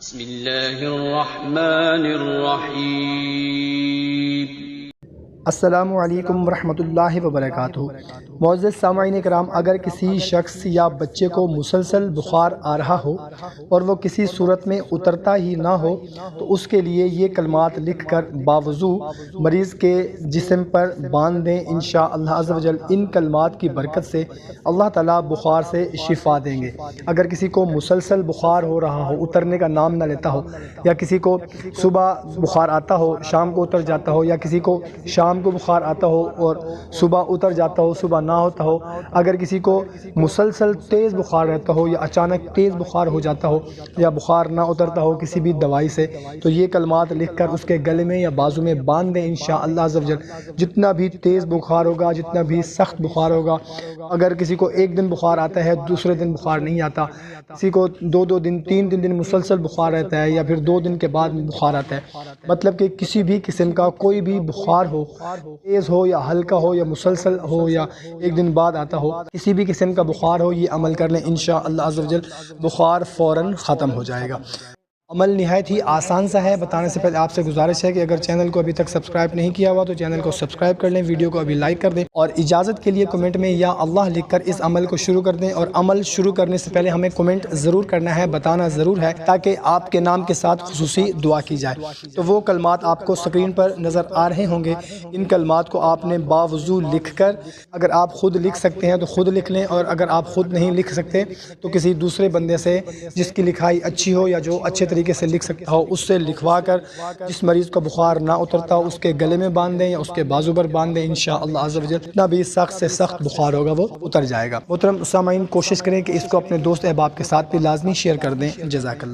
بسم اللہ الرحمن الرحیم۔ السلام علیکم ورحمۃ اللہ وبرکاتہ۔ معزز سامعین کرام، اگر کسی شخص یا بچے کو مسلسل بخار آ رہا ہو اور وہ کسی صورت میں اترتا ہی نہ ہو تو اس کے لیے یہ کلمات لکھ کر باوضو مریض کے جسم پر باندھ دیں۔ انشاءاللہ عز و جل ان کلمات کی برکت سے اللہ تعالیٰ بخار سے شفا دیں گے۔ اگر کسی کو مسلسل بخار ہو رہا ہو، اترنے کا نام نہ لیتا ہو، یا کسی کو صبح بخار آتا ہو شام کو اتر جاتا ہو، یا کسی کو شام کو بخار آتا ہو اور صبح اتر جاتا ہو، صبح نہ ہوتا ہو، اگر کسی کو مسلسل تیز بخار رہتا ہو یا اچانک تیز بخار ہو جاتا ہو یا بخار نہ اترتا ہو کسی بھی دوائی سے، تو یہ کلمات لکھ کر اس کے گلے میں یا بازو میں باندھ دیں۔ انشاءاللہ عز و جل جتنا بھی تیز بخار ہوگا، جتنا بھی سخت بخار ہوگا، اگر کسی کو ایک دن بخار آتا ہے دوسرے دن بخار نہیں آتا، کسی کو دو دن تین دن مسلسل بخار رہتا ہے یا پھر 2 دن کے بعد بخار آتا ہے، مطلب کہ کسی بھی قسم کا کوئی بھی بخار ہو، تیز ہو یا ہلکا ہو یا مسلسل ہو یا ایک دن بعد آتا ہو، کسی بھی قسم کا بخار ہو، یہ عمل کر لیں۔ انشاءاللہ عز و جل بخار فوراً ختم ہو جائے گا۔ عمل نہایت ہی آسان سا ہے۔ بتانے سے پہلے آپ سے گزارش ہے کہ اگر چینل کو ابھی تک سبسکرائب نہیں کیا ہوا تو چینل کو سبسکرائب کر لیں، ویڈیو کو ابھی لائک کر دیں، اور اجازت کے لیے کمنٹ میں یا اللہ لکھ کر اس عمل کو شروع کر دیں۔ اور عمل شروع کرنے سے پہلے ہمیں کمنٹ ضرور کرنا ہے، بتانا ضرور ہے، تاکہ آپ کے نام کے ساتھ خصوصی دعا کی جائے۔ تو وہ کلمات آپ کو سکرین پر نظر آ رہے ہوں گے، ان کلمات کو آپ نے باوضو لکھ کر، اگر آپ خود لکھ سکتے ہیں تو خود لکھ لیں، اور اگر آپ خود نہیں لکھ سکتے تو کسی دوسرے بندے سے جس کی لکھائی اچھی ہو یا جو اچھے طریقے سے لکھ سکتا ہو اس سے لکھوا کر جس مریض کا بخار نہ اترتا ہو اس کے گلے میں باندھ دیں یا اس کے بازو پر باندھ دیں۔ انشاءاللہ عز و جل جتنا بھی سخت سے سخت بخار ہوگا وہ اتر جائے گا۔ محترم سامعین، کوشش کریں کہ اس کو اپنے دوست احباب کے ساتھ بھی لازمی شیئر کر دیں۔ جزاک اللہ۔